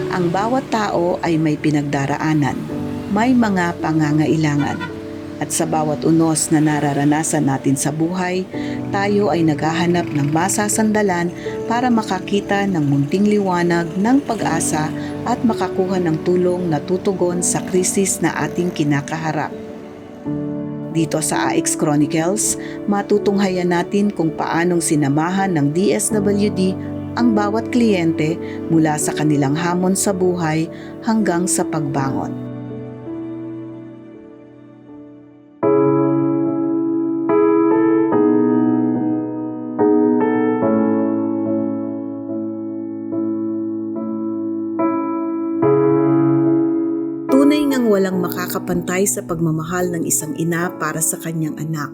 Ang bawat tao ay may pinagdaraanan, may mga pangangailangan. At sa bawat unos na nararanasan natin sa buhay, tayo ay naghahanap ng masasandalan para makakita ng munting liwanag ng pag-asa at makakuha ng tulong na tutugon sa krisis na ating kinakaharap. Dito sa AX Chronicles, matutunghayan natin kung paanong sinamahan ng DSWD ang bawat kliyente mula sa kanilang hamon sa buhay hanggang sa pagbangon. Tunay ngang walang makakapantay sa pagmamahal ng isang ina para sa kanyang anak.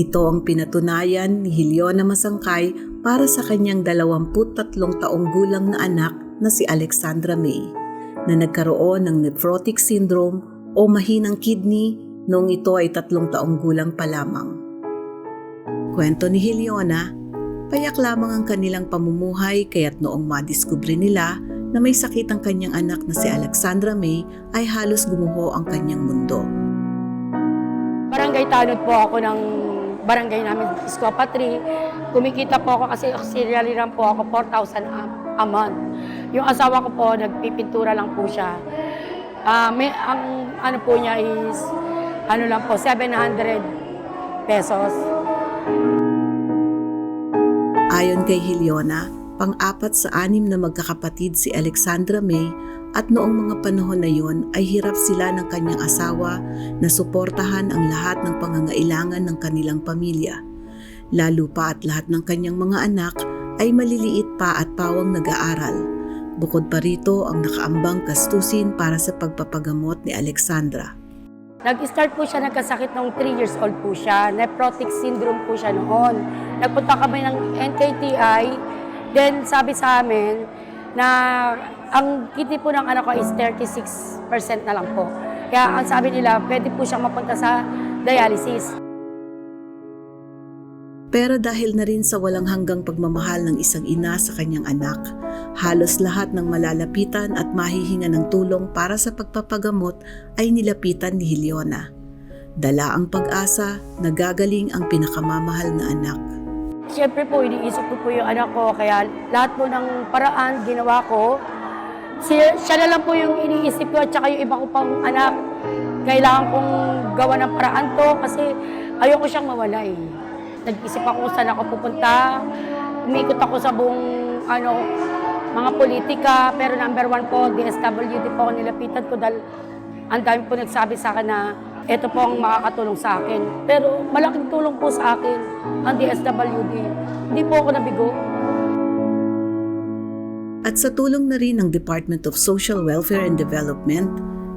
Ito ang pinatunayan ni Heliona Masangkay para sa kanyang 23 taong gulang na anak na si Alexandra May, na nagkaroon ng nephrotic syndrome o mahinang kidney noong ito ay 3 taong gulang pa lamang. Kwento ni Heliona, payak lamang ang kanilang pamumuhay kaya't noong madiskubre nila na may sakit ang kanyang anak na si Alexandra May ay halos gumuho ang kanyang mundo. Barangay tanod po ako ng barangay namin, Escopatri. Kumikita po ako kasi auxiliary lang po ako, 4,000 a month. Yung asawa ko po, nagpipintura lang po siya. Ang ano po niya is, ano lang po, 700 pesos. Ayon kay Heliona, pang-4 sa 6 na magkakapatid si Alexandra May at noong mga panahon na yon ay hirap sila ng kanyang asawa na suportahan ang lahat ng pangangailangan ng kanilang pamilya. Lalo pa at lahat ng kanyang mga anak ay maliliit pa at pawang nag-aaral. Bukod pa rito ang nakaambang gastusin para sa pagpapagamot ni Alexandra. Nag-start po siya, nagkasakit nung 3 years old po siya. Nephrotic syndrome po siya noon. Nagpunta kami ng NKTI. Then sabi sa amin na ang kidney po ng anak ko is 36% na lang po. Kaya ang sabi nila, pwede po siyang mapunta sa dialysis. Pero dahil na rin sa walang hanggang pagmamahal ng isang ina sa kanyang anak, halos lahat ng malalapitan at mahihinga ng tulong para sa pagpapagamot ay nilapitan ni Heliona. Dala ang pag-asa na gagaling ang pinakamamahal na anak. Siyempre po, iniisip ko po yung anak ko, kaya lahat po ng paraan ginawa ko. Siya na lang po yung iniisip ko at saka yung iba ko pang anak. Kailangan kong gawa ng paraan to kasi ayoko siyang mawala eh. Nag-isip ako saan ako pupunta. Umikot ako sa buong mga politika, pero number 1 po, DSWD po ako nilapitan ko dahil ang dami po nagsabi sa akin na ito po ang makakatulong sa akin. Pero malaking tulong po sa akin ang DSWD. Hindi po ako nabigo. At sa tulong na rin ng Department of Social Welfare and Development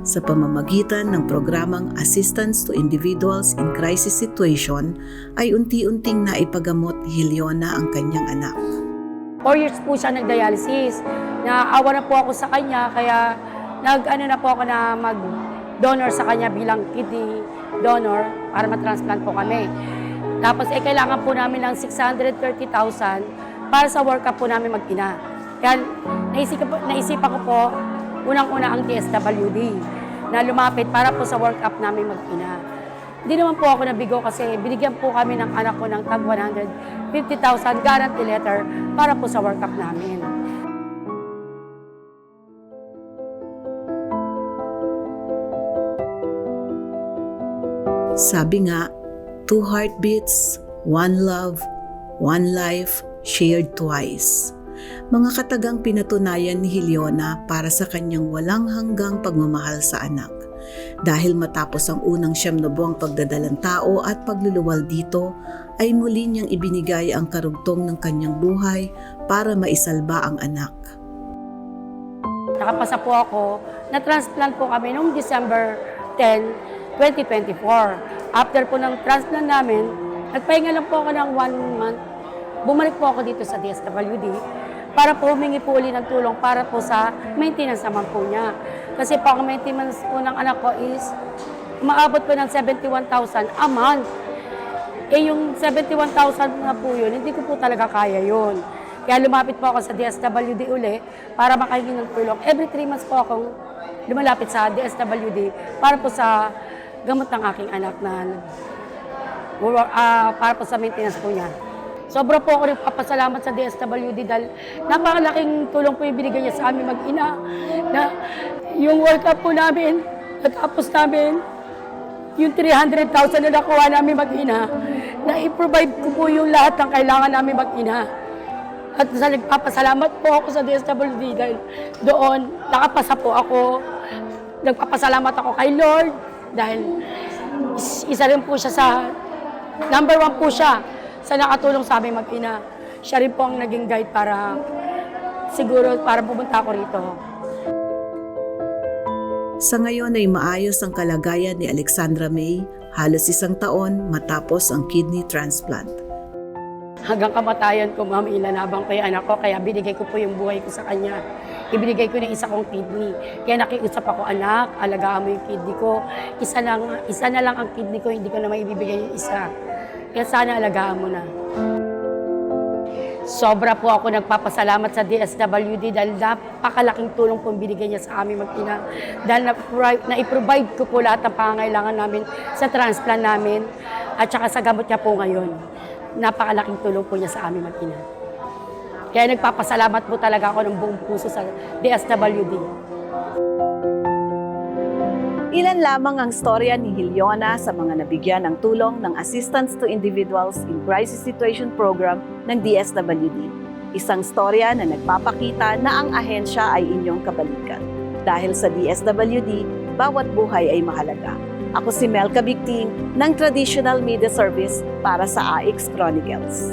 sa pamamagitan ng programang Assistance to Individuals in Crisis Situation ay unti-unting naipagamot ni Heliona ang kanyang anak. 4 years po siya nag-dialysis. Naawa na po ako sa kanya, kaya na po ako na mag-donor sa kanya bilang kidney donor para ma-transplant po kami. Tapos kailangan po namin ng 630,000 para sa workup po namin mag-ina. Kaya naisipan ko po, unang-una ang DSWD na lumapit para po sa workup namin mag-ina. Hindi naman po ako nabigo kasi binigyan po kami ng anak ko ng tag 150,000 guarantee letter para po sa workup namin. Sabi nga, 2 heartbeats, 1 love, 1 life, shared twice. Mga katagang pinatunayan ni Heliona para sa kanyang walang hanggang pagmamahal sa anak. Dahil matapos ang unang 9 na buwang pagdadalang tao at pagluluwal dito, ay muli niyang ibinigay ang karugtong ng kanyang buhay para maisalba ang anak. Nakapasa po ako, na-transplant po kami noong December 10, 2024. After po ng transplant namin, nagpahinga lang po ako ng 1 month. Bumalik po ako dito sa DSWD para po humingi po ulit ng tulong para po sa maintenance naman po niya. Kasi po ang maintenance po ng anak ko is umaabot po ng 71,000 a month. Eh yung 71,000 na po yun, hindi ko po talaga kaya yun. Kaya lumapit po ako sa DSWD uli para makahingi ng tulong. Every 3 months po akong lumalapit sa DSWD para po sa gamot ng aking anak na para po sa maintenance po niya. Sobra po ako nagpapasalamat sa DSWD dahil napakalaking tulong po yung binigay niya sa amin mag-ina. Na yung work up po namin, natapos namin, yung 300,000 na nakuha namin mag-ina, na i-provide ko po yung lahat ng kailangan namin mag-ina. At nagpapasalamat po ako sa DSWD dahil doon nakapasa po ako. Nagpapasalamat ako kay Lord dahil isa rin po siya sa, number 1 po siya sa nakatulong sa aming mag-ina. Siya rin po ang naging guide para siguro para pumunta ako rito. Sa ngayon ay maayos ang kalagayan ni Alexandra May, halos 1 taon matapos ang kidney transplant. Hanggang kamatayan ko, ma'am, ilanabang ko yung anak ko, kaya binigay ko po yung buhay ko sa kanya. Ibinigay ko na isa kong kidney. Kaya nakiusap ako, anak, alagaan mo yung kidney ko. Isa na lang ang kidney ko, hindi ko na maibibigay yung isa. Kaya sana alagaan mo na. Sobra po ako nagpapasalamat sa DSWD dahil napakalaking tulong po binigay niya sa amin mag-ina. Dahil na-provide ko po lahat ng pangangailangan namin sa transplant namin at saka sa gamot niya po ngayon. Napakalaking tulong po niya sa amin mag-ina. Kaya nagpapasalamat po talaga ako ng buong puso sa DSWD. Ilan lamang ang storya ni Hiliona sa mga nabigyan ng tulong ng Assistance to Individuals in Crisis Situation Program ng DSWD. Isang storya na nagpapakita na ang ahensya ay inyong kabalikan. Dahil sa DSWD, bawat buhay ay mahalaga. Ako si Melka Bigting ng Traditional Media Service para sa AX Chronicles.